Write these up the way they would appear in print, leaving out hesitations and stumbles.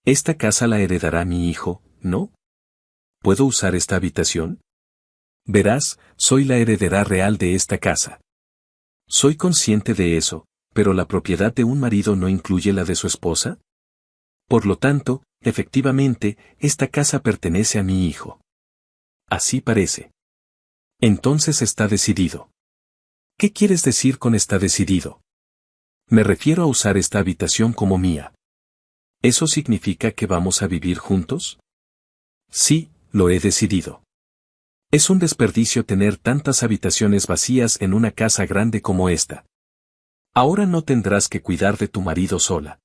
Esta casa la heredará mi hijo, ¿no? ¿Puedo usar esta habitación? Verás, soy la heredera real de esta casa. Soy consciente de eso, pero la propiedad de un marido no incluye la de su esposa. Por lo tanto, efectivamente, esta casa pertenece a mi hijo. Así parece. Entonces está decidido. ¿Qué quieres decir con está decidido? Me refiero a usar esta habitación como mía. ¿Eso significa que vamos a vivir juntos? Sí, lo he decidido. Es un desperdicio tener tantas habitaciones vacías en una casa grande como esta. Ahora no tendrás que cuidar de tu marido sola.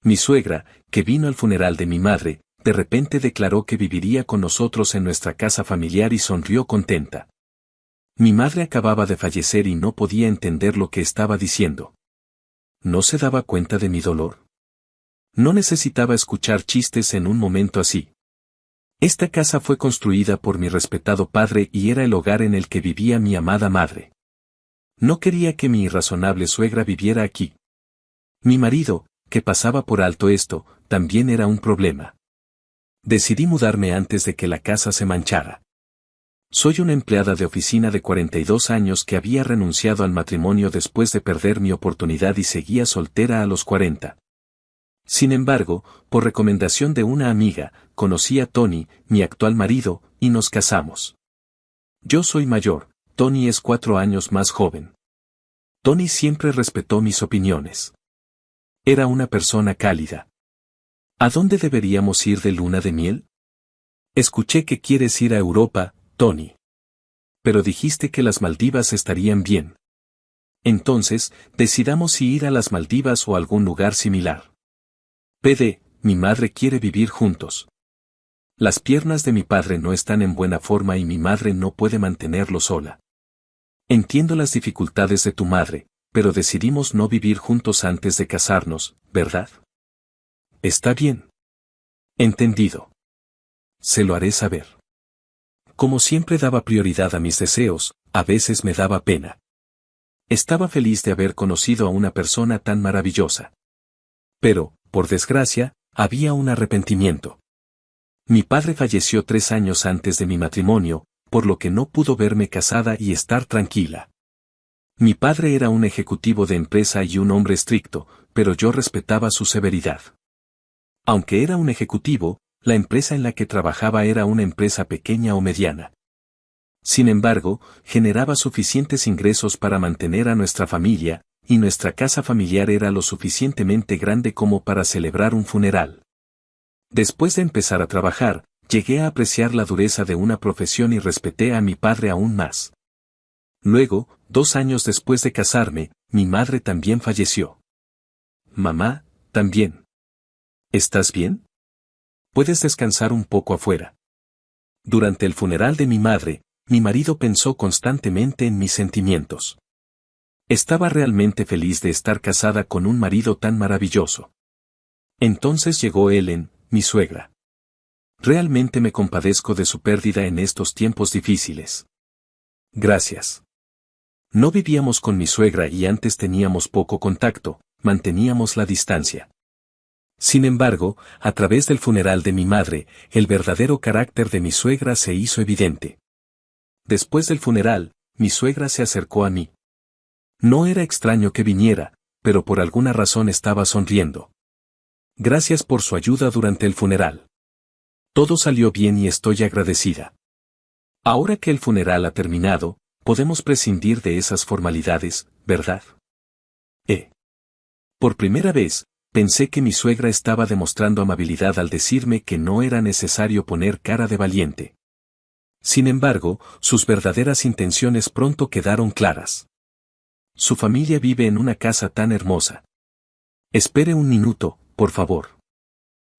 Mi suegra, que vino al funeral de mi madre, de repente declaró que viviría con nosotros en nuestra casa familiar y sonrió contenta. Mi madre acababa de fallecer y no podía entender lo que estaba diciendo. ¿No se daba cuenta de mi dolor? No necesitaba escuchar chistes en un momento así. Esta casa fue construida por mi respetado padre y era el hogar en el que vivía mi amada madre. No quería que mi irrazonable suegra viviera aquí. Mi marido, que pasaba por alto esto, también era un problema. Decidí mudarme antes de que la casa se manchara. Soy una empleada de oficina de 42 años que había renunciado al matrimonio después de perder mi oportunidad y seguía soltera a los 40. Sin embargo, por recomendación de una amiga, conocí a Tony, mi actual marido, y nos casamos. Yo soy mayor, Tony es 4 años más joven. Tony siempre respetó mis opiniones. Era una persona cálida. ¿A dónde deberíamos ir de luna de miel? Escuché que quieres ir a Europa, Tony. Pero dijiste que las Maldivas estarían bien. Entonces, decidamos si ir a las Maldivas o algún lugar similar. Mi madre quiere vivir juntos. Las piernas de mi padre no están en buena forma y mi madre no puede mantenerlo sola. Entiendo las dificultades de tu madre, pero decidimos no vivir juntos antes de casarnos, ¿verdad? Está bien. Entendido. Se lo haré saber. Como siempre daba prioridad a mis deseos, a veces me daba pena. Estaba feliz de haber conocido a una persona tan maravillosa. Pero, por desgracia, había un arrepentimiento. Mi padre falleció 3 años antes de mi matrimonio, por lo que no pudo verme casada y estar tranquila. Mi padre era un ejecutivo de empresa y un hombre estricto, pero yo respetaba su severidad. Aunque era un ejecutivo, la empresa en la que trabajaba era una empresa pequeña o mediana. Sin embargo, generaba suficientes ingresos para mantener a nuestra familia, y nuestra casa familiar era lo suficientemente grande como para celebrar un funeral. Después de empezar a trabajar, llegué a apreciar la dureza de una profesión y respeté a mi padre aún más. Luego, 2 años después de casarme, mi madre también falleció. Mamá, también. ¿Estás bien? Puedes descansar un poco afuera. Durante el funeral de mi madre, mi marido pensó constantemente en mis sentimientos. Estaba realmente feliz de estar casada con un marido tan maravilloso. Entonces llegó Ellen, mi suegra. Realmente me compadezco de su pérdida en estos tiempos difíciles. Gracias. No vivíamos con mi suegra y antes teníamos poco contacto, manteníamos la distancia. Sin embargo, a través del funeral de mi madre, el verdadero carácter de mi suegra se hizo evidente. Después del funeral, mi suegra se acercó a mí. No era extraño que viniera, pero por alguna razón estaba sonriendo. Gracias por su ayuda durante el funeral. Todo salió bien y estoy agradecida. Ahora que el funeral ha terminado, podemos prescindir de esas formalidades, ¿verdad? Por primera vez, pensé que mi suegra estaba demostrando amabilidad al decirme que no era necesario poner cara de valiente. Sin embargo, sus verdaderas intenciones pronto quedaron claras. Su familia vive en una casa tan hermosa. Espere un minuto, por favor.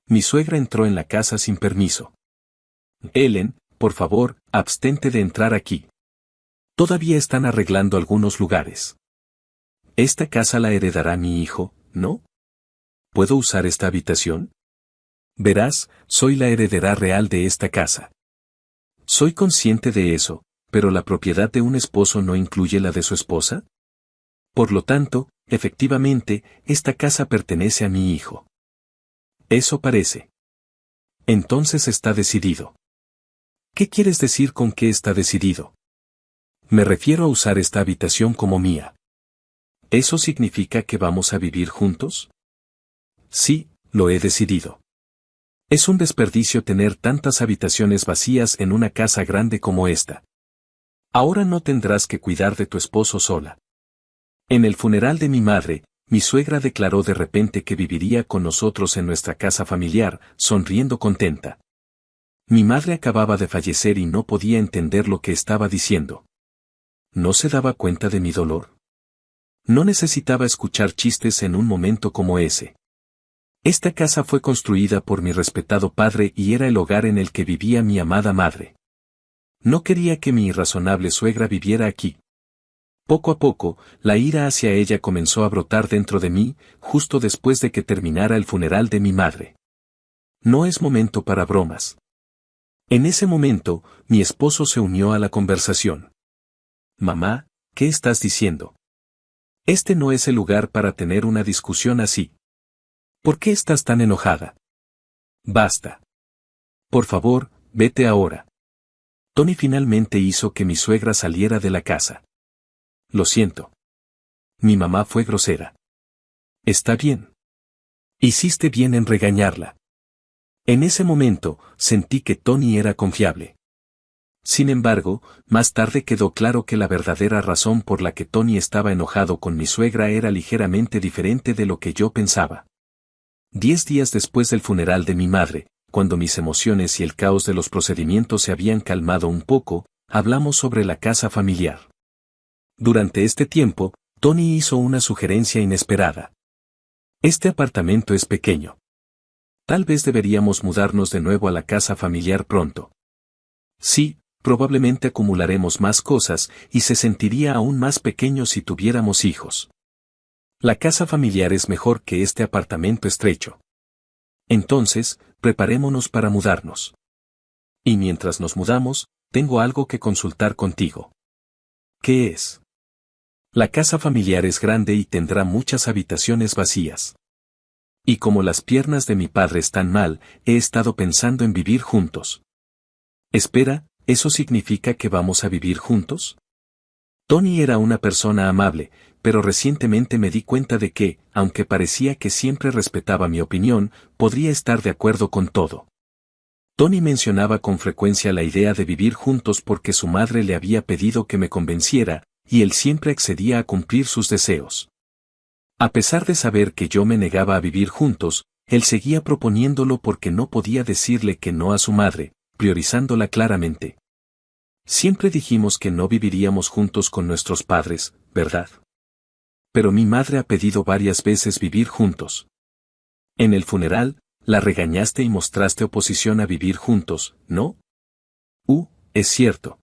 Mi suegra entró en la casa sin permiso. Ellen, por favor, abstente de entrar aquí. Todavía están arreglando algunos lugares. Esta casa la heredará mi hijo, ¿no? ¿Puedo usar esta habitación? Verás, soy la heredera real de esta casa. Soy consciente de eso, pero la propiedad de un esposo no incluye la de su esposa. Por lo tanto, efectivamente, esta casa pertenece a mi hijo. Eso parece. Entonces está decidido. ¿Qué quieres decir con que está decidido? Me refiero a usar esta habitación como mía. ¿Eso significa que vamos a vivir juntos? Sí, lo he decidido. Es un desperdicio tener tantas habitaciones vacías en una casa grande como esta. Ahora no tendrás que cuidar de tu esposo sola. En el funeral de mi madre, mi suegra declaró de repente que viviría con nosotros en nuestra casa familiar, sonriendo contenta. Mi madre acababa de fallecer y no podía entender lo que estaba diciendo. ¿No se daba cuenta de mi dolor? No necesitaba escuchar chistes en un momento como ese. Esta casa fue construida por mi respetado padre y era el hogar en el que vivía mi amada madre. No quería que mi irrazonable suegra viviera aquí. Poco a poco, la ira hacia ella comenzó a brotar dentro de mí, justo después de que terminara el funeral de mi madre. No es momento para bromas. En ese momento, mi esposo se unió a la conversación. Mamá, ¿qué estás diciendo? Este no es el lugar para tener una discusión así. ¿Por qué estás tan enojada? Basta. Por favor, vete ahora. Tony finalmente hizo que mi suegra saliera de la casa. Lo siento. Mi mamá fue grosera. Está bien. Hiciste bien en regañarla. En ese momento, sentí que Tony era confiable. Sin embargo, más tarde quedó claro que la verdadera razón por la que Tony estaba enojado con mi suegra era ligeramente diferente de lo que yo pensaba. 10 días después del funeral de mi madre, cuando mis emociones y el caos de los procedimientos se habían calmado un poco, hablamos sobre la casa familiar. Durante este tiempo, Tony hizo una sugerencia inesperada. Este apartamento es pequeño. Tal vez deberíamos mudarnos de nuevo a la casa familiar pronto. Sí, probablemente acumularemos más cosas y se sentiría aún más pequeño si tuviéramos hijos. La casa familiar es mejor que este apartamento estrecho. Entonces, preparémonos para mudarnos. Y mientras nos mudamos, tengo algo que consultar contigo. ¿Qué es? La casa familiar es grande y tendrá muchas habitaciones vacías. Y como las piernas de mi padre están mal, he estado pensando en vivir juntos. Espera, ¿eso significa que vamos a vivir juntos? Tony era una persona amable, pero recientemente me di cuenta de que, aunque parecía que siempre respetaba mi opinión, podría estar de acuerdo con todo. Tony mencionaba con frecuencia la idea de vivir juntos porque su madre le había pedido que me convenciera, y él siempre accedía a cumplir sus deseos. A pesar de saber que yo me negaba a vivir juntos, él seguía proponiéndolo porque no podía decirle que no a su madre, priorizándola claramente. Siempre dijimos que no viviríamos juntos con nuestros padres, ¿verdad? Pero mi madre ha pedido varias veces vivir juntos. En el funeral, la regañaste y mostraste oposición a vivir juntos, ¿no? Es cierto.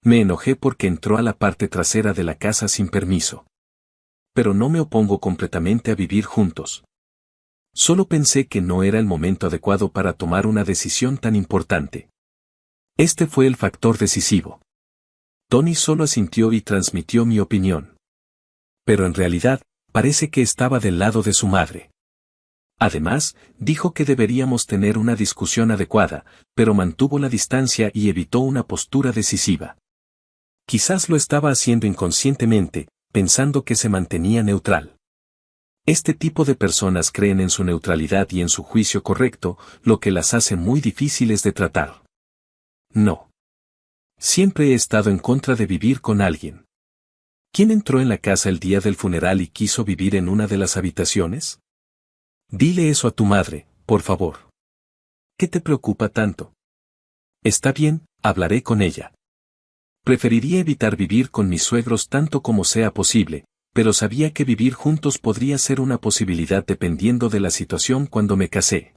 Me enojé porque entró a la parte trasera de la casa sin permiso. Pero no me opongo completamente a vivir juntos. Solo pensé que no era el momento adecuado para tomar una decisión tan importante. Este fue el factor decisivo. Tony solo asintió y transmitió mi opinión. Pero en realidad, parece que estaba del lado de su madre. Además, dijo que deberíamos tener una discusión adecuada, pero mantuvo la distancia y evitó una postura decisiva. Quizás lo estaba haciendo inconscientemente, pensando que se mantenía neutral. Este tipo de personas creen en su neutralidad y en su juicio correcto, lo que las hace muy difíciles de tratar. No. Siempre he estado en contra de vivir con alguien. ¿Quién entró en la casa el día del funeral y quiso vivir en una de las habitaciones? Dile eso a tu madre, por favor. ¿Qué te preocupa tanto? Está bien, hablaré con ella. Preferiría evitar vivir con mis suegros tanto como sea posible, pero sabía que vivir juntos podría ser una posibilidad dependiendo de la situación cuando me casé.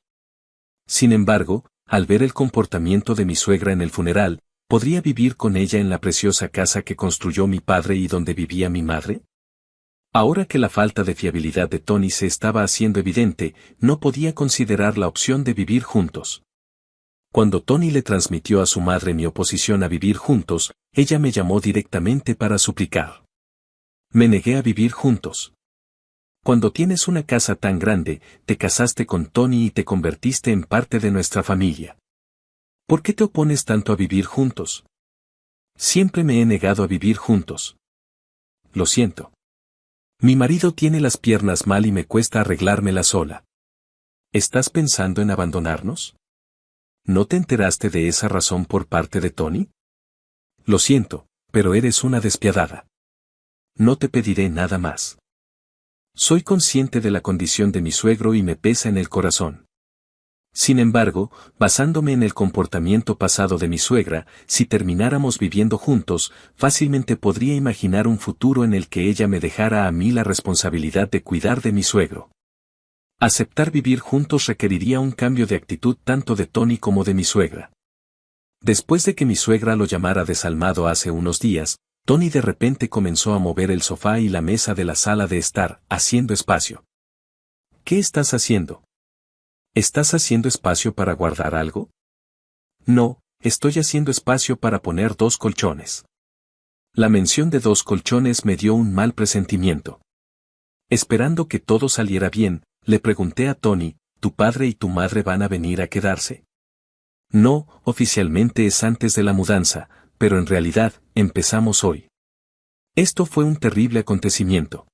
Sin embargo, al ver el comportamiento de mi suegra en el funeral, ¿podría vivir con ella en la preciosa casa que construyó mi padre y donde vivía mi madre? Ahora que la falta de fiabilidad de Tony se estaba haciendo evidente, no podía considerar la opción de vivir juntos. Cuando Tony le transmitió a su madre mi oposición a vivir juntos, ella me llamó directamente para suplicar. Me negué a vivir juntos. Cuando tienes una casa tan grande, te casaste con Tony y te convertiste en parte de nuestra familia. ¿Por qué te opones tanto a vivir juntos? Siempre me he negado a vivir juntos. Lo siento. Mi marido tiene las piernas mal y me cuesta arreglármela sola. ¿Estás pensando en abandonarnos? ¿No te enteraste de esa razón por parte de Tony? Lo siento, pero eres una despiadada. No te pediré nada más. Soy consciente de la condición de mi suegro y me pesa en el corazón. Sin embargo, basándome en el comportamiento pasado de mi suegra, si termináramos viviendo juntos, fácilmente podría imaginar un futuro en el que ella me dejara a mí la responsabilidad de cuidar de mi suegro. Aceptar vivir juntos requeriría un cambio de actitud tanto de Tony como de mi suegra. Después de que mi suegra lo llamara desalmado hace unos días, Tony de repente comenzó a mover el sofá y la mesa de la sala de estar, haciendo espacio. ¿Qué estás haciendo? ¿Estás haciendo espacio para guardar algo? No, estoy haciendo espacio para poner 2 colchones. La mención de 2 colchones me dio un mal presentimiento. Esperando que todo saliera bien, le pregunté a Tony, ¿tu padre y tu madre van a venir a quedarse? No, oficialmente es antes de la mudanza, pero en realidad, empezamos hoy. Esto fue un terrible acontecimiento.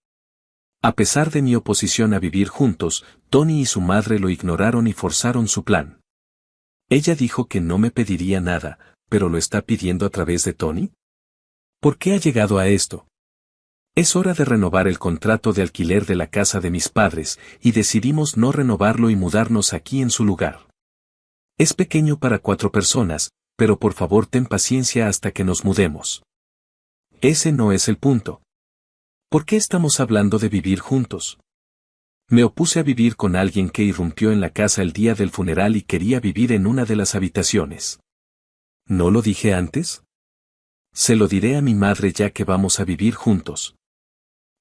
A pesar de mi oposición a vivir juntos, Tony y su madre lo ignoraron y forzaron su plan. Ella dijo que no me pediría nada, pero ¿lo está pidiendo a través de Tony? ¿Por qué ha llegado a esto? Es hora de renovar el contrato de alquiler de la casa de mis padres, y decidimos no renovarlo y mudarnos aquí en su lugar. Es pequeño para 4 personas, pero por favor ten paciencia hasta que nos mudemos. Ese no es el punto. ¿Por qué estamos hablando de vivir juntos? Me opuse a vivir con alguien que irrumpió en la casa el día del funeral y quería vivir en una de las habitaciones. ¿No lo dije antes? Se lo diré a mi madre ya que vamos a vivir juntos.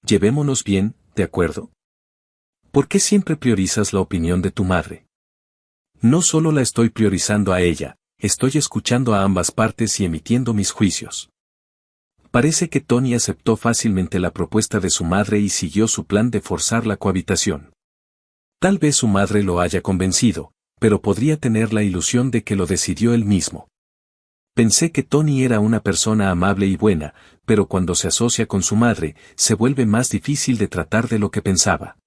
Llevémonos bien, ¿de acuerdo? ¿Por qué siempre priorizas la opinión de tu madre? No solo la estoy priorizando a ella, estoy escuchando a ambas partes y emitiendo mis juicios. Parece que Tony aceptó fácilmente la propuesta de su madre y siguió su plan de forzar la cohabitación. Tal vez su madre lo haya convencido, pero podría tener la ilusión de que lo decidió él mismo. Pensé que Tony era una persona amable y buena, pero cuando se asocia con su madre, se vuelve más difícil de tratar de lo que pensaba.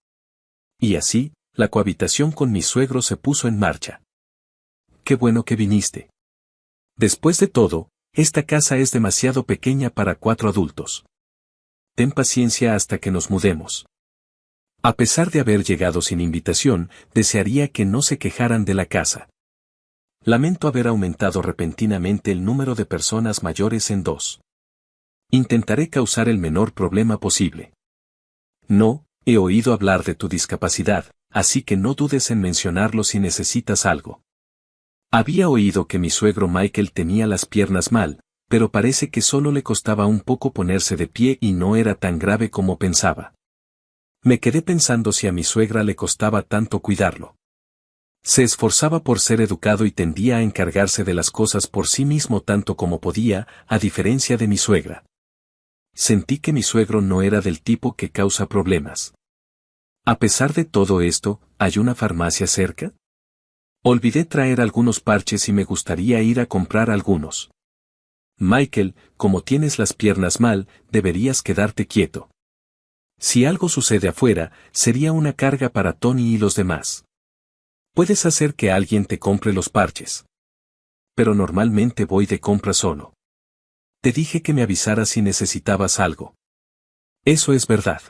Y así, la cohabitación con mi suegro se puso en marcha. Qué bueno que viniste. Después de todo, esta casa es demasiado pequeña para 4 adultos. Ten paciencia hasta que nos mudemos. A pesar de haber llegado sin invitación, desearía que no se quejaran de la casa. Lamento haber aumentado repentinamente el número de personas mayores en 2. Intentaré causar el menor problema posible. No, he oído hablar de tu discapacidad, así que no dudes en mencionarlo si necesitas algo. Había oído que mi suegro Michael tenía las piernas mal, pero parece que solo le costaba un poco ponerse de pie y no era tan grave como pensaba. Me quedé pensando si a mi suegra le costaba tanto cuidarlo. Se esforzaba por ser educado y tendía a encargarse de las cosas por sí mismo tanto como podía, a diferencia de mi suegra. Sentí que mi suegro no era del tipo que causa problemas. A pesar de todo esto, ¿hay una farmacia cerca? Olvidé traer algunos parches y me gustaría ir a comprar algunos. Michael, como tienes las piernas mal, deberías quedarte quieto. Si algo sucede afuera, sería una carga para Tony y los demás. Puedes hacer que alguien te compre los parches. Pero normalmente voy de compra solo. Te dije que me avisaras si necesitabas algo. Eso es verdad.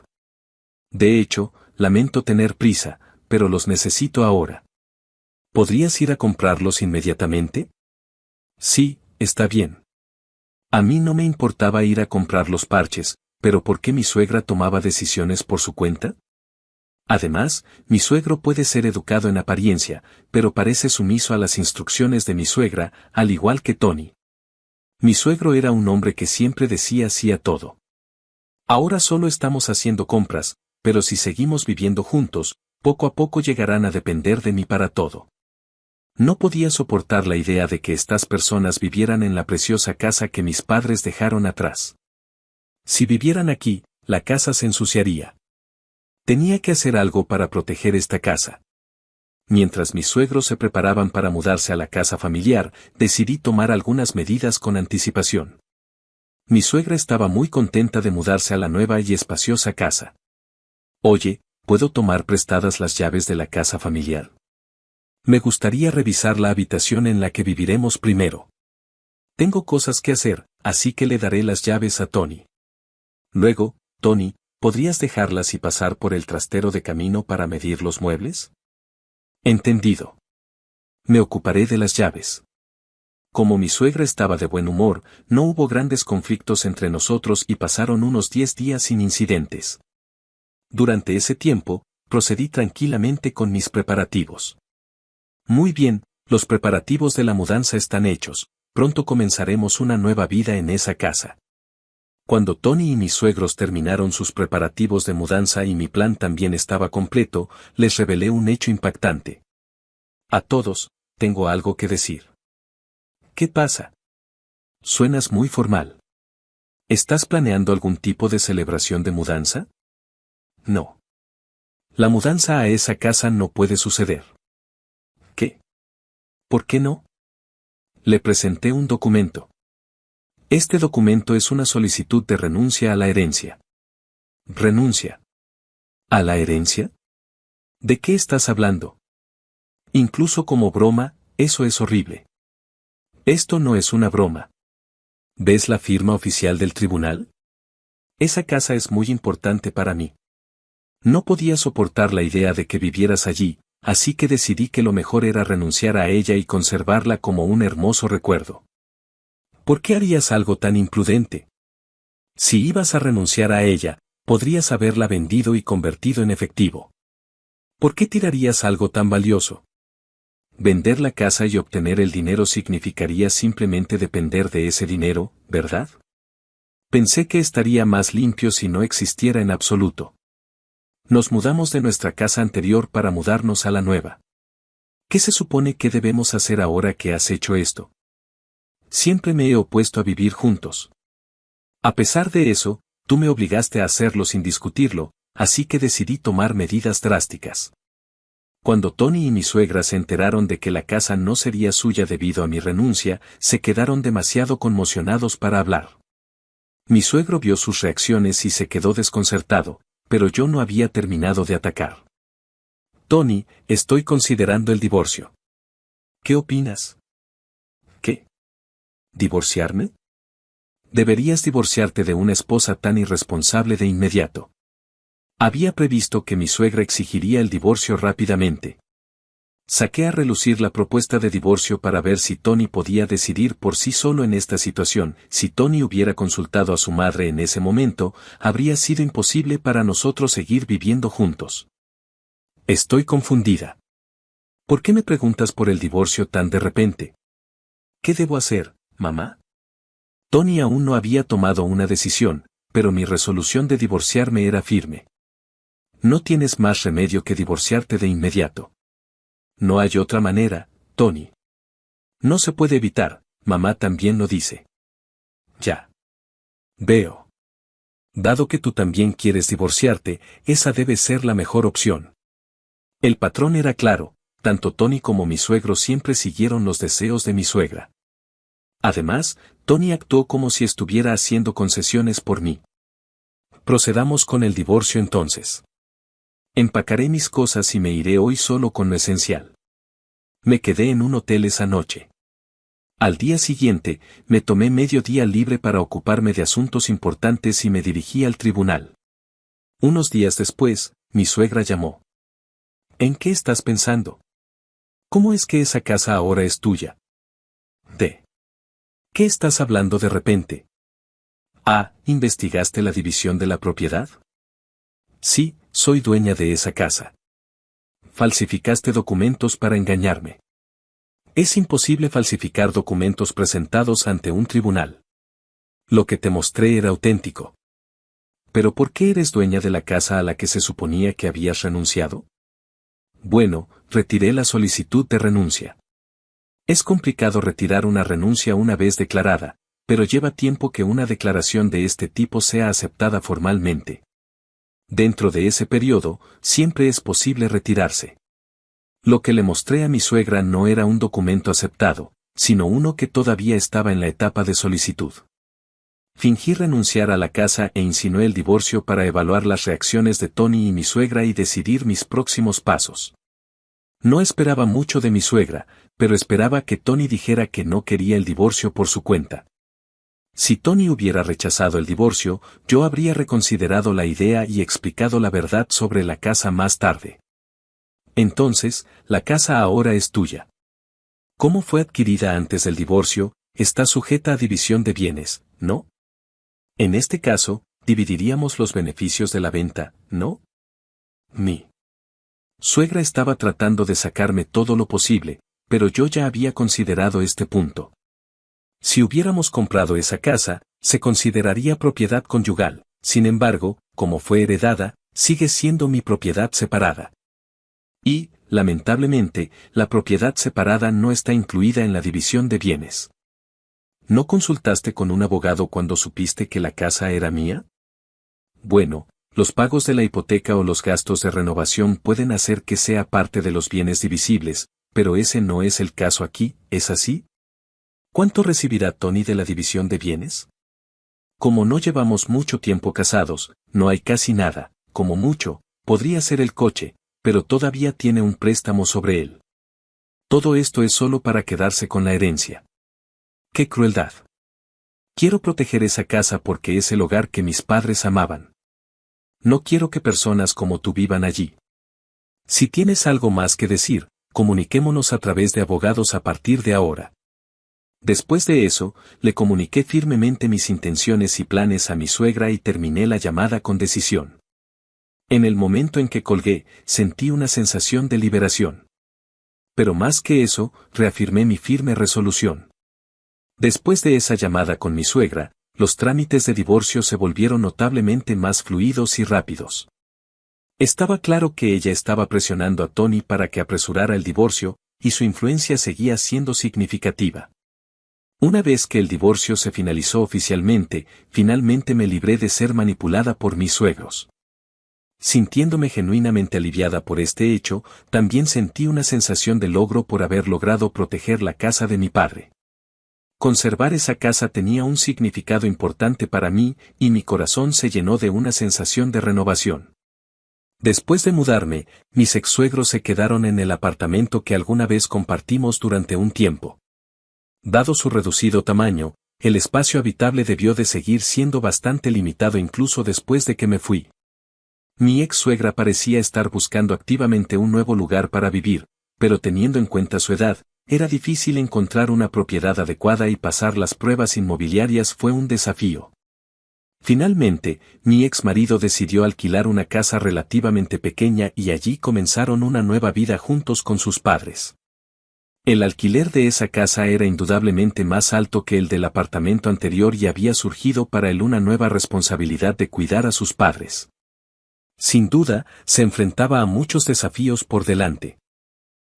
De hecho, lamento tener prisa, pero los necesito ahora. ¿Podrías ir a comprarlos inmediatamente? Sí, está bien. A mí no me importaba ir a comprar los parches, pero ¿por qué mi suegra tomaba decisiones por su cuenta? Además, mi suegro puede ser educado en apariencia, pero parece sumiso a las instrucciones de mi suegra, al igual que Tony. Mi suegro era un hombre que siempre decía sí a todo. Ahora solo estamos haciendo compras, pero si seguimos viviendo juntos, poco a poco llegarán a depender de mí para todo. No podía soportar la idea de que estas personas vivieran en la preciosa casa que mis padres dejaron atrás. Si vivieran aquí, la casa se ensuciaría. Tenía que hacer algo para proteger esta casa. Mientras mis suegros se preparaban para mudarse a la casa familiar, decidí tomar algunas medidas con anticipación. Mi suegra estaba muy contenta de mudarse a la nueva y espaciosa casa. Oye, ¿puedo tomar prestadas las llaves de la casa familiar? Me gustaría revisar la habitación en la que viviremos primero. Tengo cosas que hacer, así que le daré las llaves a Tony. Luego, Tony, ¿podrías dejarlas y pasar por el trastero de camino para medir los muebles? Entendido. Me ocuparé de las llaves. Como mi suegra estaba de buen humor, no hubo grandes conflictos entre nosotros y pasaron unos 10 días sin incidentes. Durante ese tiempo, procedí tranquilamente con mis preparativos. Muy bien, los preparativos de la mudanza están hechos, pronto comenzaremos una nueva vida en esa casa. Cuando Tony y mis suegros terminaron sus preparativos de mudanza y mi plan también estaba completo, les revelé un hecho impactante. A todos, tengo algo que decir. ¿Qué pasa? Suenas muy formal. ¿Estás planeando algún tipo de celebración de mudanza? No. La mudanza a esa casa no puede suceder. ¿Qué? ¿Por qué no? Le presenté un documento. Este documento es una solicitud de renuncia a la herencia. ¿Renuncia? ¿A la herencia? ¿De qué estás hablando? Incluso como broma, eso es horrible. Esto no es una broma. ¿Ves la firma oficial del tribunal? Esa casa es muy importante para mí. No podía soportar la idea de que vivieras allí, así que decidí que lo mejor era renunciar a ella y conservarla como un hermoso recuerdo. ¿Por qué harías algo tan imprudente? Si ibas a renunciar a ella, podrías haberla vendido y convertido en efectivo. ¿Por qué tirarías algo tan valioso? Vender la casa y obtener el dinero significaría simplemente depender de ese dinero, ¿verdad? Pensé que estaría más limpio si no existiera en absoluto. Nos mudamos de nuestra casa anterior para mudarnos a la nueva. ¿Qué se supone que debemos hacer ahora que has hecho esto? Siempre me he opuesto a vivir juntos. A pesar de eso, tú me obligaste a hacerlo sin discutirlo, así que decidí tomar medidas drásticas. Cuando Tony y mi suegra se enteraron de que la casa no sería suya debido a mi renuncia, se quedaron demasiado conmocionados para hablar. Mi suegro vio sus reacciones y se quedó desconcertado, pero yo no había terminado de atacar. Tony, estoy considerando el divorcio. ¿Qué opinas? ¿Qué? ¿Divorciarme? Deberías divorciarte de una esposa tan irresponsable de inmediato. Había previsto que mi suegra exigiría el divorcio rápidamente. Saqué a relucir la propuesta de divorcio para ver si Tony podía decidir por sí solo en esta situación. Si Tony hubiera consultado a su madre en ese momento, habría sido imposible para nosotros seguir viviendo juntos. Estoy confundida. ¿Por qué me preguntas por el divorcio tan de repente? ¿Qué debo hacer, mamá? Tony aún no había tomado una decisión, pero mi resolución de divorciarme era firme. No tienes más remedio que divorciarte de inmediato. No hay otra manera, Tony. No se puede evitar, mamá también lo dice. Ya. Veo. Dado que tú también quieres divorciarte, esa debe ser la mejor opción. El patrón era claro, tanto Tony como mi suegro siempre siguieron los deseos de mi suegra. Además, Tony actuó como si estuviera haciendo concesiones por mí. Procedamos con el divorcio entonces. Empacaré mis cosas y me iré hoy solo con lo esencial. Me quedé en un hotel esa noche. Al día siguiente, me tomé medio día libre para ocuparme de asuntos importantes y me dirigí al tribunal. Unos días después, mi suegra llamó. ¿En qué estás pensando? ¿Cómo es que esa casa ahora es tuya? ¿De qué estás hablando de repente? Ah, ¿investigaste la división de la propiedad? Sí, soy dueña de esa casa. Falsificaste documentos para engañarme. Es imposible falsificar documentos presentados ante un tribunal. Lo que te mostré era auténtico. ¿Pero por qué eres dueña de la casa a la que se suponía que habías renunciado? Bueno, retiré la solicitud de renuncia. Es complicado retirar una renuncia una vez declarada, pero lleva tiempo que una declaración de este tipo sea aceptada formalmente. Dentro de ese periodo, siempre es posible retirarse. Lo que le mostré a mi suegra no era un documento aceptado, sino uno que todavía estaba en la etapa de solicitud. Fingí renunciar a la casa e insinué el divorcio para evaluar las reacciones de Tony y mi suegra y decidir mis próximos pasos. No esperaba mucho de mi suegra, pero esperaba que Tony dijera que no quería el divorcio por su cuenta. Si Tony hubiera rechazado el divorcio, yo habría reconsiderado la idea y explicado la verdad sobre la casa más tarde. Entonces, la casa ahora es tuya. ¿Cómo fue adquirida antes del divorcio? Está sujeta a división de bienes, ¿no? En este caso, dividiríamos los beneficios de la venta, ¿no? Mi suegra estaba tratando de sacarme todo lo posible, pero yo ya había considerado este punto. Si hubiéramos comprado esa casa, se consideraría propiedad conyugal, sin embargo, como fue heredada, sigue siendo mi propiedad separada. Y, lamentablemente, la propiedad separada no está incluida en la división de bienes. ¿No consultaste con un abogado cuando supiste que la casa era mía? Bueno, los pagos de la hipoteca o los gastos de renovación pueden hacer que sea parte de los bienes divisibles, pero ese no es el caso aquí, ¿es así? ¿Cuánto recibirá Tony de la división de bienes? Como no llevamos mucho tiempo casados, no hay casi nada, como mucho, podría ser el coche, pero todavía tiene un préstamo sobre él. Todo esto es solo para quedarse con la herencia. ¡Qué crueldad! Quiero proteger esa casa porque es el hogar que mis padres amaban. No quiero que personas como tú vivan allí. Si tienes algo más que decir, comuniquémonos a través de abogados a partir de ahora. Después de eso, le comuniqué firmemente mis intenciones y planes a mi suegra y terminé la llamada con decisión. En el momento en que colgué, sentí una sensación de liberación. Pero más que eso, reafirmé mi firme resolución. Después de esa llamada con mi suegra, los trámites de divorcio se volvieron notablemente más fluidos y rápidos. Estaba claro que ella estaba presionando a Tony para que apresurara el divorcio, y su influencia seguía siendo significativa. Una vez que el divorcio se finalizó oficialmente, finalmente me libré de ser manipulada por mis suegros. Sintiéndome genuinamente aliviada por este hecho, también sentí una sensación de logro por haber logrado proteger la casa de mi padre. Conservar esa casa tenía un significado importante para mí, y mi corazón se llenó de una sensación de renovación. Después de mudarme, mis ex-suegros se quedaron en el apartamento que alguna vez compartimos durante un tiempo. Dado su reducido tamaño, el espacio habitable debió de seguir siendo bastante limitado incluso después de que me fui. Mi ex-suegra parecía estar buscando activamente un nuevo lugar para vivir, pero teniendo en cuenta su edad, era difícil encontrar una propiedad adecuada y pasar las pruebas inmobiliarias fue un desafío. Finalmente, mi ex marido decidió alquilar una casa relativamente pequeña y allí comenzaron una nueva vida juntos con sus padres. El alquiler de esa casa era indudablemente más alto que el del apartamento anterior y había surgido para él una nueva responsabilidad de cuidar a sus padres. Sin duda, se enfrentaba a muchos desafíos por delante.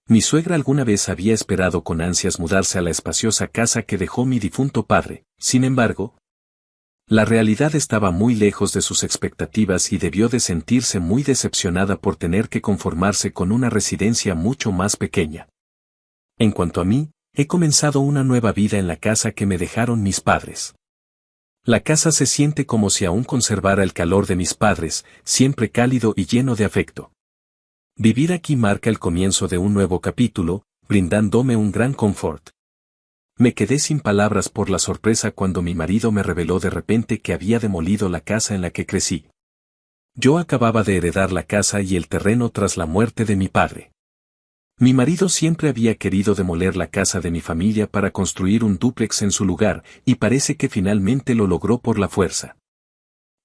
Mi suegra alguna vez había esperado con ansias mudarse a la espaciosa casa que dejó mi difunto padre, sin embargo, la realidad estaba muy lejos de sus expectativas y debió de sentirse muy decepcionada por tener que conformarse con una residencia mucho más pequeña. En cuanto a mí, he comenzado una nueva vida en la casa que me dejaron mis padres. La casa se siente como si aún conservara el calor de mis padres, siempre cálido y lleno de afecto. Vivir aquí marca el comienzo de un nuevo capítulo, brindándome un gran confort. Me quedé sin palabras por la sorpresa cuando mi marido me reveló de repente que había demolido la casa en la que crecí. Yo acababa de heredar la casa y el terreno tras la muerte de mi padre. Mi marido siempre había querido demoler la casa de mi familia para construir un dúplex en su lugar, y parece que finalmente lo logró por la fuerza.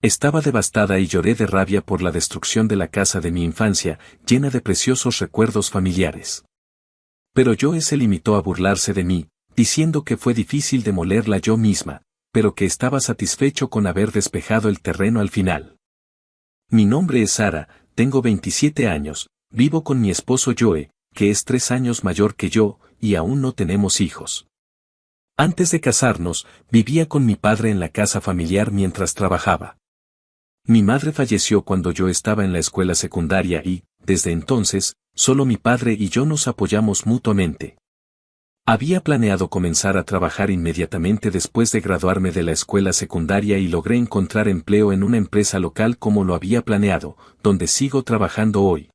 Estaba devastada y lloré de rabia por la destrucción de la casa de mi infancia, llena de preciosos recuerdos familiares. Pero Joe se limitó a burlarse de mí, diciendo que fue difícil demolerla yo misma, pero que estaba satisfecho con haber despejado el terreno al final. Mi nombre es Sara, tengo 27 años, vivo con mi esposo Joe, que es 3 años mayor que yo, y aún no tenemos hijos. Antes de casarnos, vivía con mi padre en la casa familiar mientras trabajaba. Mi madre falleció cuando yo estaba en la escuela secundaria y, desde entonces, solo mi padre y yo nos apoyamos mutuamente. Había planeado comenzar a trabajar inmediatamente después de graduarme de la escuela secundaria y logré encontrar empleo en una empresa local como lo había planeado, donde sigo trabajando hoy.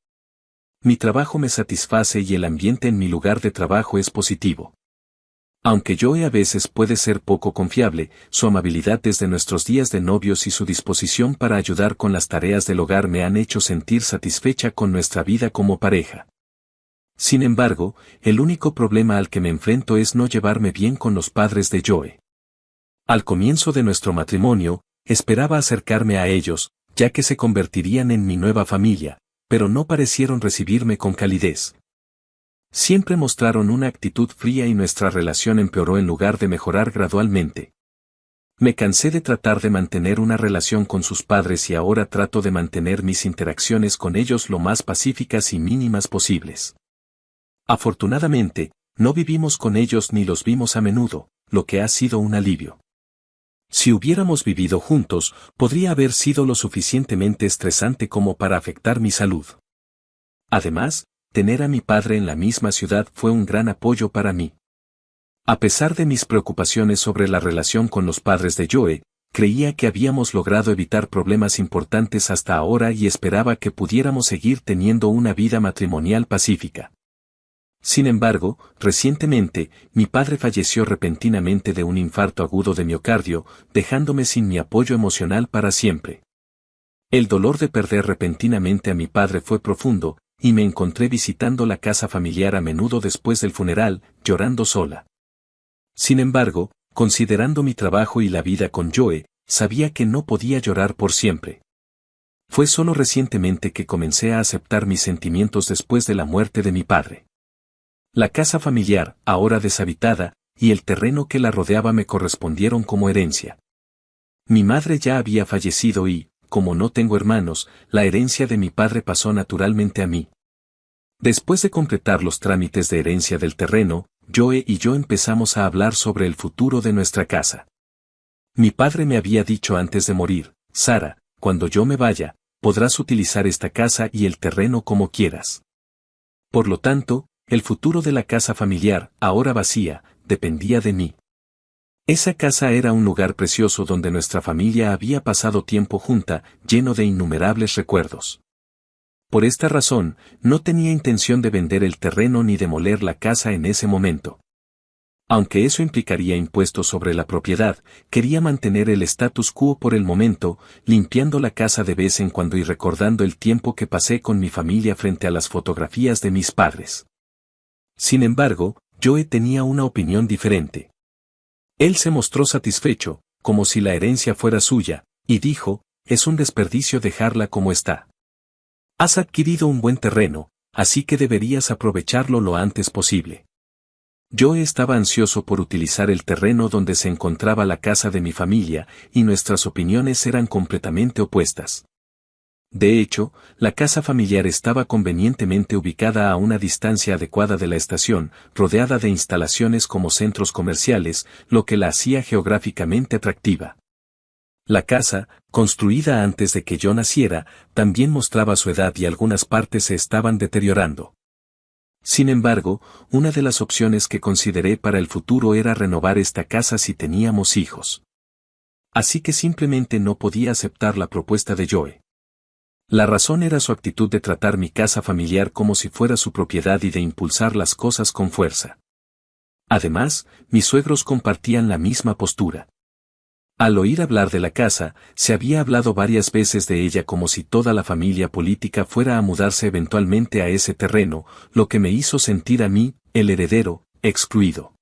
Mi trabajo me satisface y el ambiente en mi lugar de trabajo es positivo. Aunque Joe a veces puede ser poco confiable, su amabilidad desde nuestros días de novios y su disposición para ayudar con las tareas del hogar me han hecho sentir satisfecha con nuestra vida como pareja. Sin embargo, el único problema al que me enfrento es no llevarme bien con los padres de Joe. Al comienzo de nuestro matrimonio, esperaba acercarme a ellos, ya que se convertirían en mi nueva familia, pero no parecieron recibirme con calidez. Siempre mostraron una actitud fría y nuestra relación empeoró en lugar de mejorar gradualmente. Me cansé de tratar de mantener una relación con sus padres y ahora trato de mantener mis interacciones con ellos lo más pacíficas y mínimas posibles. Afortunadamente, no vivimos con ellos ni los vimos a menudo, lo que ha sido un alivio. Si hubiéramos vivido juntos, podría haber sido lo suficientemente estresante como para afectar mi salud. Además, tener a mi padre en la misma ciudad fue un gran apoyo para mí. A pesar de mis preocupaciones sobre la relación con los padres de Joe, creía que habíamos logrado evitar problemas importantes hasta ahora y esperaba que pudiéramos seguir teniendo una vida matrimonial pacífica. Sin embargo, recientemente, mi padre falleció repentinamente de un infarto agudo de miocardio, dejándome sin mi apoyo emocional para siempre. El dolor de perder repentinamente a mi padre fue profundo, y me encontré visitando la casa familiar a menudo después del funeral, llorando sola. Sin embargo, considerando mi trabajo y la vida con Joe, sabía que no podía llorar por siempre. Fue solo recientemente que comencé a aceptar mis sentimientos después de la muerte de mi padre. La casa familiar, ahora deshabitada, y el terreno que la rodeaba me correspondieron como herencia. Mi madre ya había fallecido y, como no tengo hermanos, la herencia de mi padre pasó naturalmente a mí. Después de completar los trámites de herencia del terreno, Joe y yo empezamos a hablar sobre el futuro de nuestra casa. Mi padre me había dicho antes de morir, Sara, cuando yo me vaya, podrás utilizar esta casa y el terreno como quieras. Por lo tanto, el futuro de la casa familiar, ahora vacía, dependía de mí. Esa casa era un lugar precioso donde nuestra familia había pasado tiempo junta, lleno de innumerables recuerdos. Por esta razón, no tenía intención de vender el terreno ni demoler la casa en ese momento. Aunque eso implicaría impuestos sobre la propiedad, quería mantener el status quo por el momento, limpiando la casa de vez en cuando y recordando el tiempo que pasé con mi familia frente a las fotografías de mis padres. Sin embargo, Joe tenía una opinión diferente. Él se mostró satisfecho, como si la herencia fuera suya, y dijo, es un desperdicio dejarla como está. Has adquirido un buen terreno, así que deberías aprovecharlo lo antes posible. Joe estaba ansioso por utilizar el terreno donde se encontraba la casa de mi familia, y nuestras opiniones eran completamente opuestas. De hecho, la casa familiar estaba convenientemente ubicada a una distancia adecuada de la estación, rodeada de instalaciones como centros comerciales, lo que la hacía geográficamente atractiva. La casa, construida antes de que yo naciera, también mostraba su edad y algunas partes se estaban deteriorando. Sin embargo, una de las opciones que consideré para el futuro era renovar esta casa si teníamos hijos. Así que simplemente no podía aceptar la propuesta de Joe. La razón era su actitud de tratar mi casa familiar como si fuera su propiedad y de impulsar las cosas con fuerza. Además, mis suegros compartían la misma postura. Al oír hablar de la casa, se había hablado varias veces de ella como si toda la familia política fuera a mudarse eventualmente a ese terreno, lo que me hizo sentir a mí, el heredero, excluido.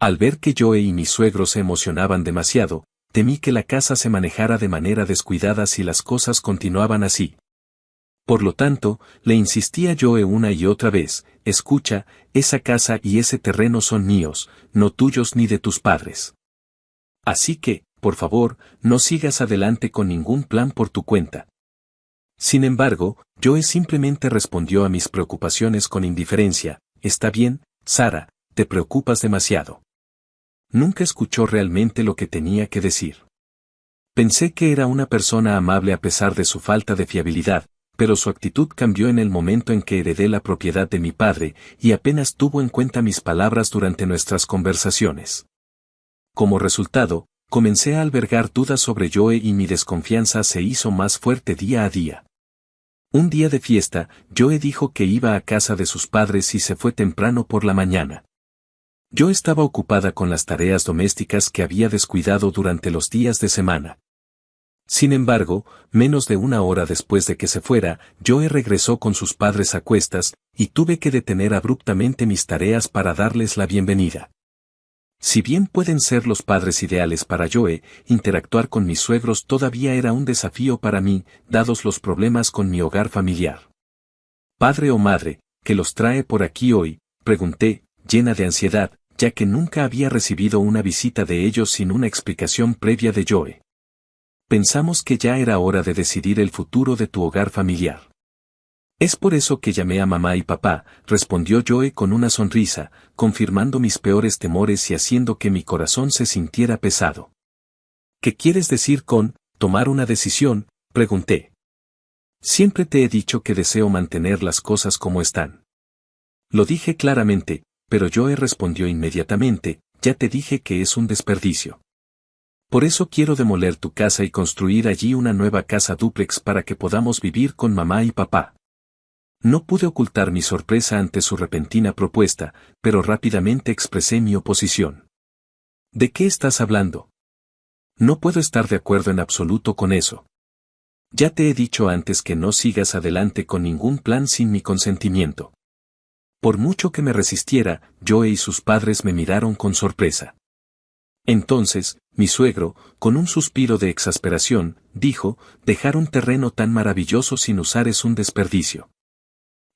Al ver que Joe y mis suegros se emocionaban demasiado, temí que la casa se manejara de manera descuidada si las cosas continuaban así. Por lo tanto, le insistí a Joe una y otra vez, escucha, esa casa y ese terreno son míos, no tuyos ni de tus padres. Así que, por favor, no sigas adelante con ningún plan por tu cuenta. Sin embargo, Joe simplemente respondió a mis preocupaciones con indiferencia, está bien, Sara, te preocupas demasiado. Nunca escuchó realmente lo que tenía que decir. Pensé que era una persona amable a pesar de su falta de fiabilidad, pero su actitud cambió en el momento en que heredé la propiedad de mi padre, y apenas tuvo en cuenta mis palabras durante nuestras conversaciones. Como resultado, comencé a albergar dudas sobre Joe y mi desconfianza se hizo más fuerte día a día. Un día de fiesta, Joe dijo que iba a casa de sus padres y se fue temprano por la mañana. Yo estaba ocupada con las tareas domésticas que había descuidado durante los días de semana. Sin embargo, menos de una hora después de que se fuera, Joe regresó con sus padres a cuestas, y tuve que detener abruptamente mis tareas para darles la bienvenida. Si bien pueden ser los padres ideales para Joe, interactuar con mis suegros todavía era un desafío para mí, dados los problemas con mi hogar familiar. «Padre o madre, ¿qué los trae por aquí hoy?», pregunté, llena de ansiedad, ya que nunca había recibido una visita de ellos sin una explicación previa de Joe. «Pensamos que ya era hora de decidir el futuro de tu hogar familiar. Es por eso que llamé a mamá y papá», respondió Joe con una sonrisa, confirmando mis peores temores y haciendo que mi corazón se sintiera pesado. «¿Qué quieres decir con tomar una decisión?», pregunté. «Siempre te he dicho que deseo mantener las cosas como están». Lo dije claramente, pero Joe respondió inmediatamente: «Ya te dije que es un desperdicio. Por eso quiero demoler tu casa y construir allí una nueva casa dúplex para que podamos vivir con mamá y papá». No pude ocultar mi sorpresa ante su repentina propuesta, pero rápidamente expresé mi oposición. «¿De qué estás hablando? No puedo estar de acuerdo en absoluto con eso. Ya te he dicho antes que no sigas adelante con ningún plan sin mi consentimiento». Por mucho que me resistiera, Joe y sus padres me miraron con sorpresa. Entonces, mi suegro, con un suspiro de exasperación, dijo: «Dejar un terreno tan maravilloso sin usar es un desperdicio.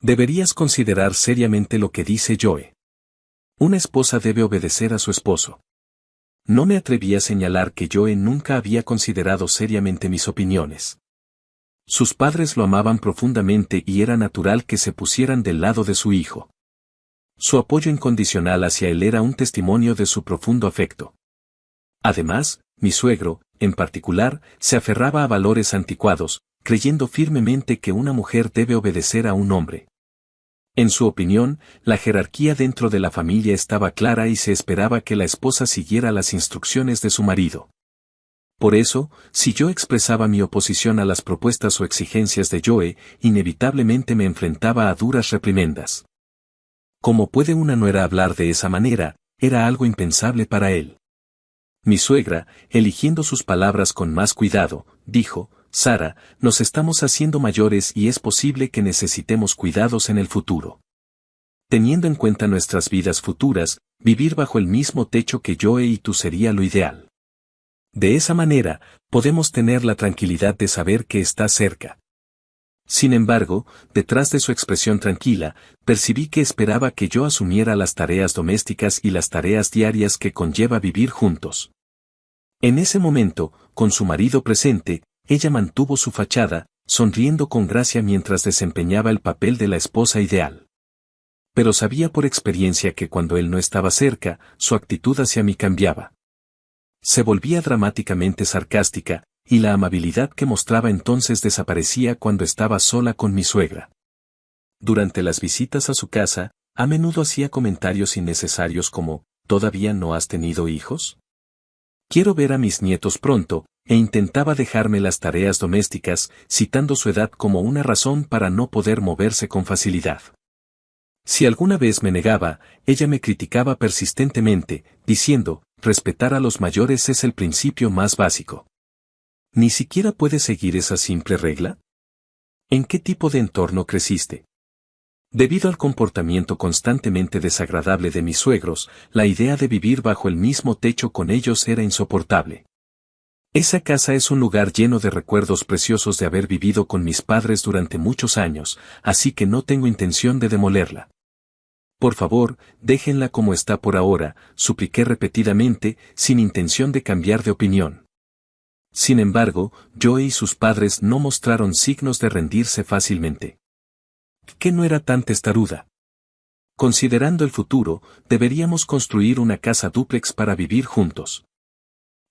Deberías considerar seriamente lo que dice Joe. Una esposa debe obedecer a su esposo». No me atreví a señalar que Joe nunca había considerado seriamente mis opiniones. Sus padres lo amaban profundamente y era natural que se pusieran del lado de su hijo. Su apoyo incondicional hacia él era un testimonio de su profundo afecto. Además, mi suegro, en particular, se aferraba a valores anticuados, creyendo firmemente que una mujer debe obedecer a un hombre. En su opinión, la jerarquía dentro de la familia estaba clara y se esperaba que la esposa siguiera las instrucciones de su marido. Por eso, si yo expresaba mi oposición a las propuestas o exigencias de Joe, inevitablemente me enfrentaba a duras reprimendas. ¿Cómo puede una nuera hablar de esa manera?, era algo impensable para él. Mi suegra, eligiendo sus palabras con más cuidado, dijo: «Sara, nos estamos haciendo mayores y es posible que necesitemos cuidados en el futuro. Teniendo en cuenta nuestras vidas futuras, vivir bajo el mismo techo que Joe y tú sería lo ideal. De esa manera, podemos tener la tranquilidad de saber que está cerca». Sin embargo, detrás de su expresión tranquila, percibí que esperaba que yo asumiera las tareas domésticas y las tareas diarias que conlleva vivir juntos. En ese momento, con su marido presente, ella mantuvo su fachada, sonriendo con gracia mientras desempeñaba el papel de la esposa ideal. Pero sabía por experiencia que cuando él no estaba cerca, su actitud hacia mí cambiaba. Se volvía dramáticamente sarcástica, y la amabilidad que mostraba entonces desaparecía cuando estaba sola con mi suegra. Durante las visitas a su casa, a menudo hacía comentarios innecesarios como: «¿Todavía no has tenido hijos? Quiero ver a mis nietos pronto», e intentaba dejarme las tareas domésticas, citando su edad como una razón para no poder moverse con facilidad. Si alguna vez me negaba, ella me criticaba persistentemente, diciendo: «Respetar a los mayores es el principio más básico. ¿Ni siquiera puedes seguir esa simple regla? ¿En qué tipo de entorno creciste?». Debido al comportamiento constantemente desagradable de mis suegros, la idea de vivir bajo el mismo techo con ellos era insoportable. Esa casa es un lugar lleno de recuerdos preciosos de haber vivido con mis padres durante muchos años, así que no tengo intención de demolerla. «Por favor, déjenla como está por ahora», supliqué repetidamente, sin intención de cambiar de opinión. Sin embargo, Joe y sus padres no mostraron signos de rendirse fácilmente. ¿Qué no era tan testaruda? Considerando el futuro, deberíamos construir una casa dúplex para vivir juntos.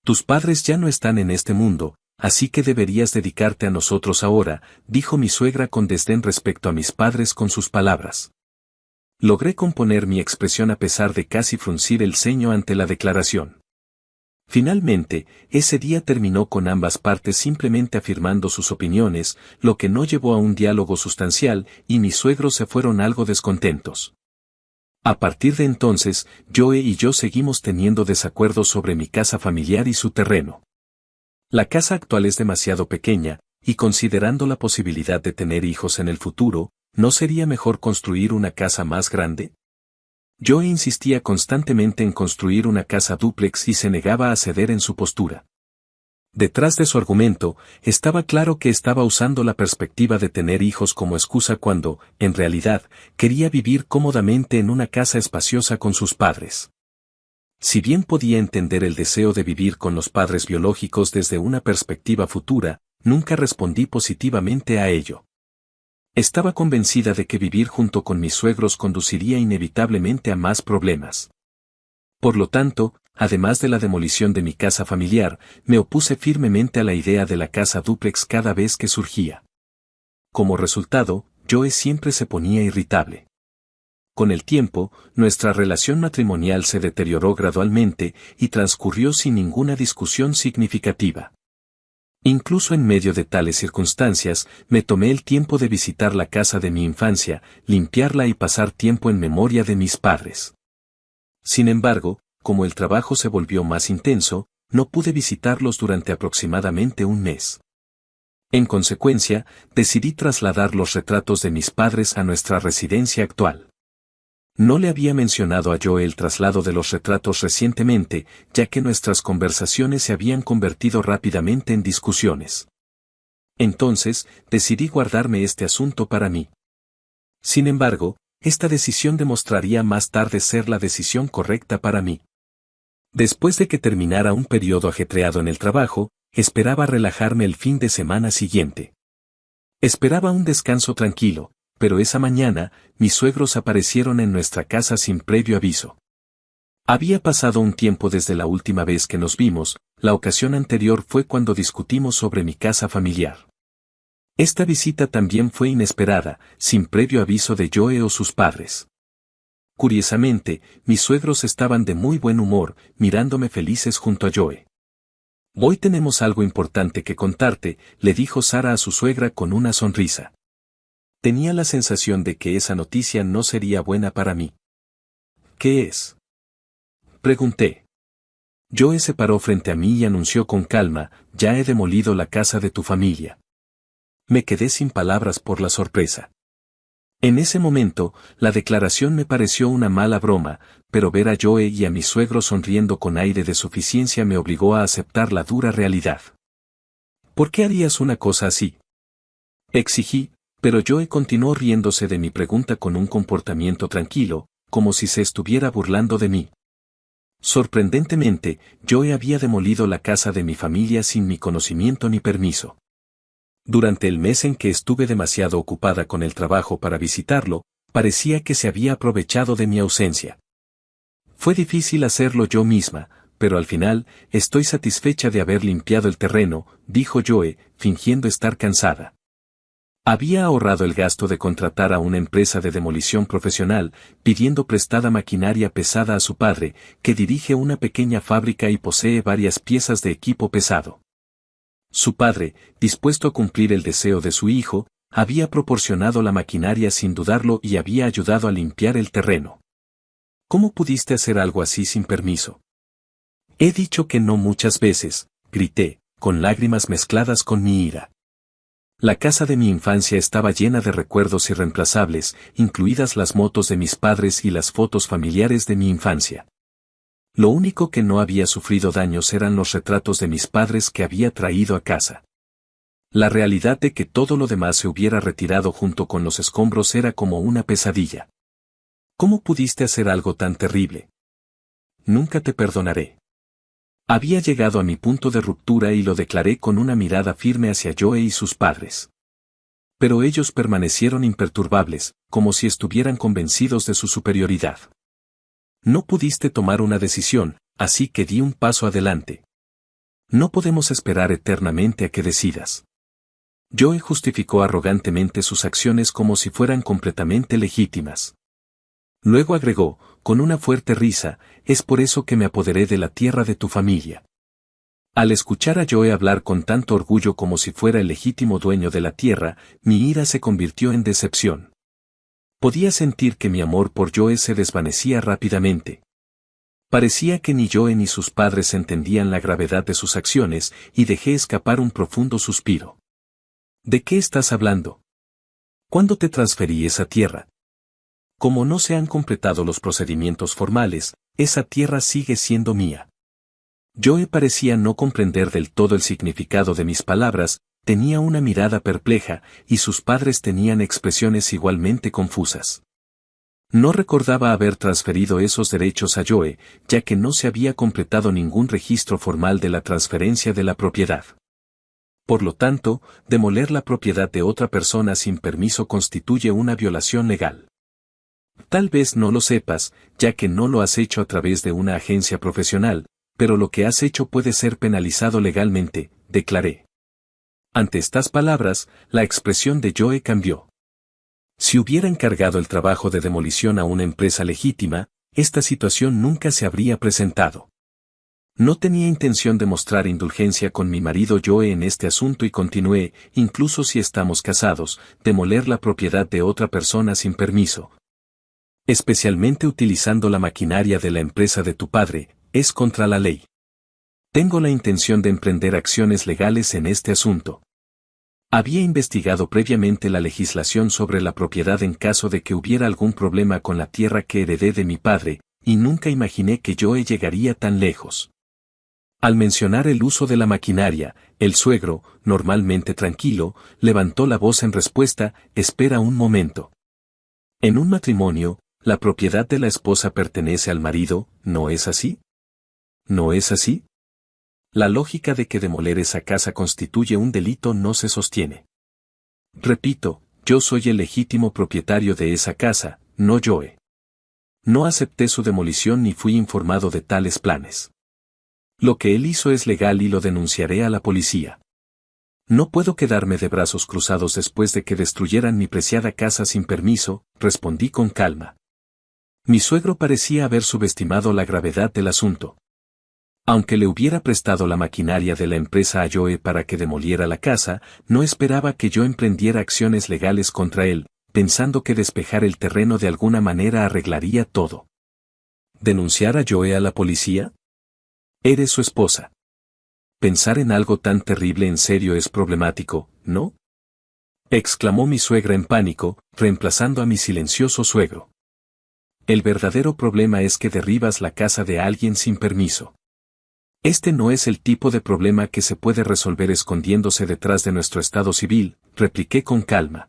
Tus padres ya no están en este mundo, así que deberías dedicarte a nosotros ahora, dijo mi suegra con desdén respecto a mis padres con sus palabras. Logré componer mi expresión a pesar de casi fruncir el ceño ante la declaración. Finalmente, ese día terminó con ambas partes simplemente afirmando sus opiniones, lo que no llevó a un diálogo sustancial, y mis suegros se fueron algo descontentos. A partir de entonces, Joe y yo seguimos teniendo desacuerdos sobre mi casa familiar y su terreno. La casa actual es demasiado pequeña, y considerando la posibilidad de tener hijos en el futuro, ¿no sería mejor construir una casa más grande? Joe insistía constantemente en construir una casa dúplex y se negaba a ceder en su postura. Detrás de su argumento, estaba claro que estaba usando la perspectiva de tener hijos como excusa cuando, en realidad, quería vivir cómodamente en una casa espaciosa con sus padres. Si bien podía entender el deseo de vivir con los padres biológicos desde una perspectiva futura, nunca respondí positivamente a ello. Estaba convencida de que vivir junto con mis suegros conduciría inevitablemente a más problemas. Por lo tanto, además de la demolición de mi casa familiar, me opuse firmemente a la idea de la casa dúplex cada vez que surgía. Como resultado, Joe siempre se ponía irritable. Con el tiempo, nuestra relación matrimonial se deterioró gradualmente y transcurrió sin ninguna discusión significativa. Incluso en medio de tales circunstancias, me tomé el tiempo de visitar la casa de mi infancia, limpiarla y pasar tiempo en memoria de mis padres. Sin embargo, como el trabajo se volvió más intenso, no pude visitarlos durante aproximadamente un mes. En consecuencia, decidí trasladar los retratos de mis padres a nuestra residencia actual. No le había mencionado a Joe el traslado de los retratos recientemente, ya que nuestras conversaciones se habían convertido rápidamente en discusiones. Entonces, decidí guardarme este asunto para mí. Sin embargo, esta decisión demostraría más tarde ser la decisión correcta para mí. Después de que terminara un periodo ajetreado en el trabajo, esperaba relajarme el fin de semana siguiente. Esperaba un descanso tranquilo, pero esa mañana, mis suegros aparecieron en nuestra casa sin previo aviso. Había pasado un tiempo desde la última vez que nos vimos, la ocasión anterior fue cuando discutimos sobre mi casa familiar. Esta visita también fue inesperada, sin previo aviso de Joe o sus padres. Curiosamente, mis suegros estaban de muy buen humor, mirándome felices junto a Joe. Hoy tenemos algo importante que contarte, le dijo Sara a su suegra con una sonrisa. Tenía la sensación de que esa noticia no sería buena para mí. ¿Qué es? Pregunté. Joe se paró frente a mí y anunció con calma, ya he demolido la casa de tu familia. Me quedé sin palabras por la sorpresa. En ese momento, la declaración me pareció una mala broma, pero ver a Joe y a mi suegro sonriendo con aire de suficiencia me obligó a aceptar la dura realidad. ¿Por qué harías una cosa así? Exigí, pero Joe continuó riéndose de mi pregunta con un comportamiento tranquilo, como si se estuviera burlando de mí. Sorprendentemente, Joe había demolido la casa de mi familia sin mi conocimiento ni permiso. Durante el mes en que estuve demasiado ocupada con el trabajo para visitarlo, parecía que se había aprovechado de mi ausencia. Fue difícil hacerlo yo misma, pero al final, estoy satisfecha de haber limpiado el terreno, dijo Joe, fingiendo estar cansada. Había ahorrado el gasto de contratar a una empresa de demolición profesional, pidiendo prestada maquinaria pesada a su padre, que dirige una pequeña fábrica y posee varias piezas de equipo pesado. Su padre, dispuesto a cumplir el deseo de su hijo, había proporcionado la maquinaria sin dudarlo y había ayudado a limpiar el terreno. ¿Cómo pudiste hacer algo así sin permiso? He dicho que no muchas veces, grité, con lágrimas mezcladas con mi ira. La casa de mi infancia estaba llena de recuerdos irreemplazables, incluidas las motos de mis padres y las fotos familiares de mi infancia. Lo único que no había sufrido daños eran los retratos de mis padres que había traído a casa. La realidad de que todo lo demás se hubiera retirado junto con los escombros era como una pesadilla. ¿Cómo pudiste hacer algo tan terrible? Nunca te perdonaré. Había llegado a mi punto de ruptura y lo declaré con una mirada firme hacia Joe y sus padres. Pero ellos permanecieron imperturbables, como si estuvieran convencidos de su superioridad. No pudiste tomar una decisión, así que di un paso adelante. No podemos esperar eternamente a que decidas. Joe justificó arrogantemente sus acciones como si fueran completamente legítimas. Luego agregó, con una fuerte risa, es por eso que me apoderé de la tierra de tu familia. Al escuchar a Joe hablar con tanto orgullo como si fuera el legítimo dueño de la tierra, mi ira se convirtió en decepción. Podía sentir que mi amor por Joe se desvanecía rápidamente. Parecía que ni Joe ni sus padres entendían la gravedad de sus acciones, y dejé escapar un profundo suspiro. ¿De qué estás hablando? ¿Cuándo te transferí esa tierra? Como no se han completado los procedimientos formales, esa tierra sigue siendo mía. Joe parecía no comprender del todo el significado de mis palabras, tenía una mirada perpleja, y sus padres tenían expresiones igualmente confusas. No recordaba haber transferido esos derechos a Joe, ya que no se había completado ningún registro formal de la transferencia de la propiedad. Por lo tanto, demoler la propiedad de otra persona sin permiso constituye una violación legal. Tal vez no lo sepas, ya que no lo has hecho a través de una agencia profesional, pero lo que has hecho puede ser penalizado legalmente, declaré. Ante estas palabras, la expresión de Joe cambió. Si hubiera encargado el trabajo de demolición a una empresa legítima, esta situación nunca se habría presentado. No tenía intención de mostrar indulgencia con mi marido Joe en este asunto y continué, incluso si estamos casados, demoler la propiedad de otra persona sin permiso. Especialmente utilizando la maquinaria de la empresa de tu padre, es contra la ley. Tengo la intención de emprender acciones legales en este asunto. Había investigado previamente la legislación sobre la propiedad en caso de que hubiera algún problema con la tierra que heredé de mi padre, y nunca imaginé que Joe llegaría tan lejos. Al mencionar el uso de la maquinaria, el suegro, normalmente tranquilo, levantó la voz en respuesta, espera un momento. En un matrimonio, la propiedad de la esposa pertenece al marido, ¿no es así? ¿No es así? La lógica de que demoler esa casa constituye un delito no se sostiene. Repito, yo soy el legítimo propietario de esa casa, no Joe. No acepté su demolición ni fui informado de tales planes. Lo que él hizo es legal y lo denunciaré a la policía. No puedo quedarme de brazos cruzados después de que destruyeran mi preciada casa sin permiso, respondí con calma. Mi suegro parecía haber subestimado la gravedad del asunto. Aunque le hubiera prestado la maquinaria de la empresa a Joe para que demoliera la casa, no esperaba que yo emprendiera acciones legales contra él, pensando que despejar el terreno de alguna manera arreglaría todo. ¿Denunciar a Joe a la policía? Eres su esposa. Pensar en algo tan terrible en serio es problemático, ¿no? Exclamó mi suegra en pánico, reemplazando a mi silencioso suegro. El verdadero problema es que derribas la casa de alguien sin permiso. Este no es el tipo de problema que se puede resolver escondiéndose detrás de nuestro estado civil, repliqué con calma.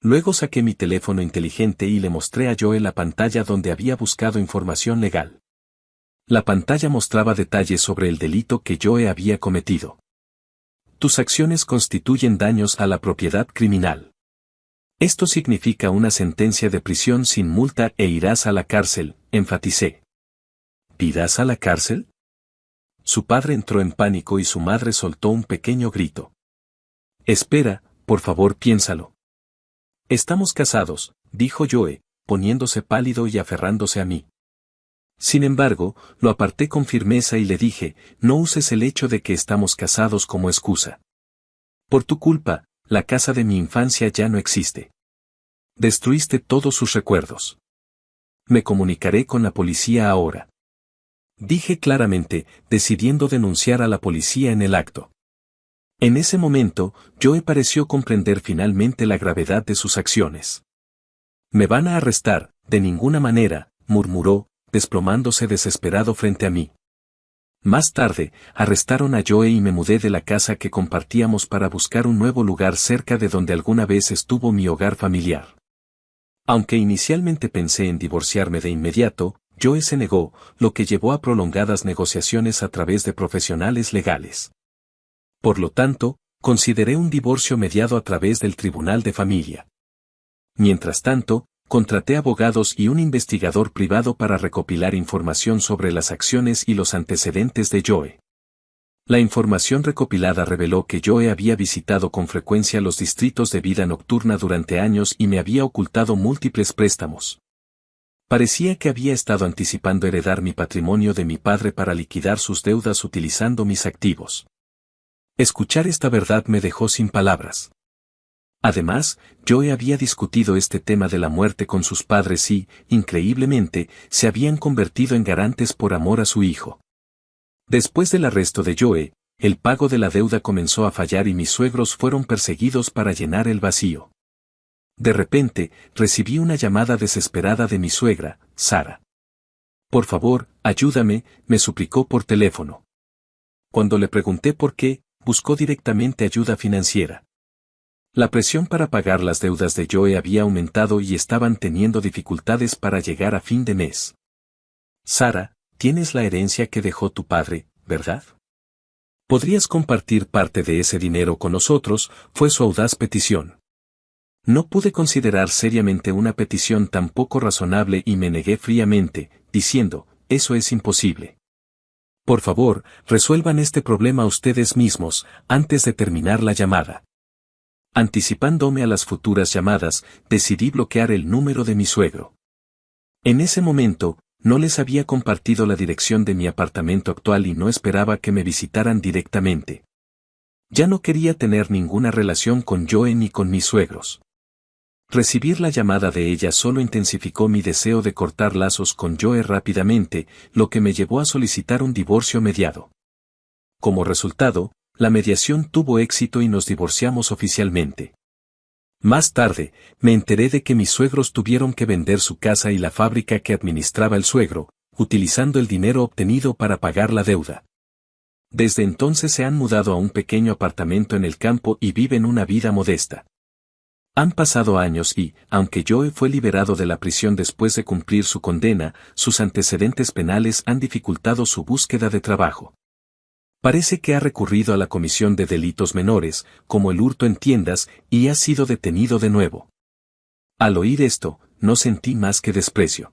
Luego saqué mi teléfono inteligente y le mostré a Joe la pantalla donde había buscado información legal. La pantalla mostraba detalles sobre el delito que Joe había cometido. Tus acciones constituyen daños a la propiedad criminal. Esto significa una sentencia de prisión sin multa e irás a la cárcel, enfaticé. ¿Irás a la cárcel? Su padre entró en pánico y su madre soltó un pequeño grito. Espera, por favor piénsalo. Estamos casados, dijo Joe, poniéndose pálido y aferrándose a mí. Sin embargo, lo aparté con firmeza y le dije, no uses el hecho de que estamos casados como excusa. Por tu culpa, la casa de mi infancia ya no existe. Destruiste todos sus recuerdos. Me comunicaré con la policía ahora. Dije claramente, decidiendo denunciar a la policía en el acto. En ese momento, Joe pareció comprender finalmente la gravedad de sus acciones. Me van a arrestar, de ninguna manera, murmuró, desplomándose desesperado frente a mí. Más tarde, arrestaron a Joe y me mudé de la casa que compartíamos para buscar un nuevo lugar cerca de donde alguna vez estuvo mi hogar familiar. Aunque inicialmente pensé en divorciarme de inmediato, Joe se negó, lo que llevó a prolongadas negociaciones a través de profesionales legales. Por lo tanto, consideré un divorcio mediado a través del Tribunal de Familia. Mientras tanto, contraté abogados y un investigador privado para recopilar información sobre las acciones y los antecedentes de Joe. La información recopilada reveló que Joe había visitado con frecuencia los distritos de vida nocturna durante años y me había ocultado múltiples préstamos. Parecía que había estado anticipando heredar mi patrimonio de mi padre para liquidar sus deudas utilizando mis activos. Escuchar esta verdad me dejó sin palabras. Además, Joe había discutido este tema de la muerte con sus padres y, increíblemente, se habían convertido en garantes por amor a su hijo. Después del arresto de Joe, el pago de la deuda comenzó a fallar y mis suegros fueron perseguidos para llenar el vacío. De repente, recibí una llamada desesperada de mi suegra, Sara. Por favor, ayúdame, me suplicó por teléfono. Cuando le pregunté por qué, buscó directamente ayuda financiera. La presión para pagar las deudas de Joe había aumentado y estaban teniendo dificultades para llegar a fin de mes. Sara, tienes la herencia que dejó tu padre, ¿verdad? ¿Podrías compartir parte de ese dinero con nosotros?, fue su audaz petición. No pude considerar seriamente una petición tan poco razonable y me negué fríamente, diciendo, eso es imposible. Por favor, resuelvan este problema ustedes mismos, antes de terminar la llamada. Anticipándome a las futuras llamadas, decidí bloquear el número de mi suegro. En ese momento, no les había compartido la dirección de mi apartamento actual y no esperaba que me visitaran directamente. Ya no quería tener ninguna relación con Joe ni con mis suegros. Recibir la llamada de ella solo intensificó mi deseo de cortar lazos con Joe rápidamente, lo que me llevó a solicitar un divorcio mediado. Como resultado, la mediación tuvo éxito y nos divorciamos oficialmente. Más tarde, me enteré de que mis suegros tuvieron que vender su casa y la fábrica que administraba el suegro, utilizando el dinero obtenido para pagar la deuda. Desde entonces se han mudado a un pequeño apartamento en el campo y viven una vida modesta. Han pasado años y, aunque Joe fue liberado de la prisión después de cumplir su condena, sus antecedentes penales han dificultado su búsqueda de trabajo. Parece que ha recurrido a la comisión de delitos menores, como el hurto en tiendas, y ha sido detenido de nuevo. Al oír esto, no sentí más que desprecio.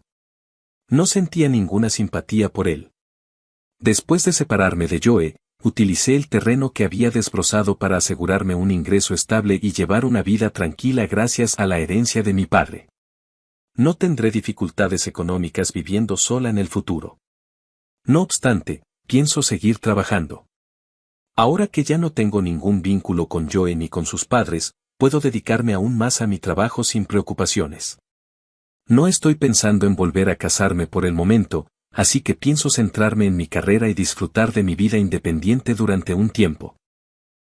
No sentía ninguna simpatía por él. Después de separarme de Joe, utilicé el terreno que había desbrozado para asegurarme un ingreso estable y llevar una vida tranquila gracias a la herencia de mi padre. No tendré dificultades económicas viviendo sola en el futuro. No obstante, pienso seguir trabajando. Ahora que ya no tengo ningún vínculo con Joe ni con sus padres, puedo dedicarme aún más a mi trabajo sin preocupaciones. No estoy pensando en volver a casarme por el momento, así que pienso centrarme en mi carrera y disfrutar de mi vida independiente durante un tiempo.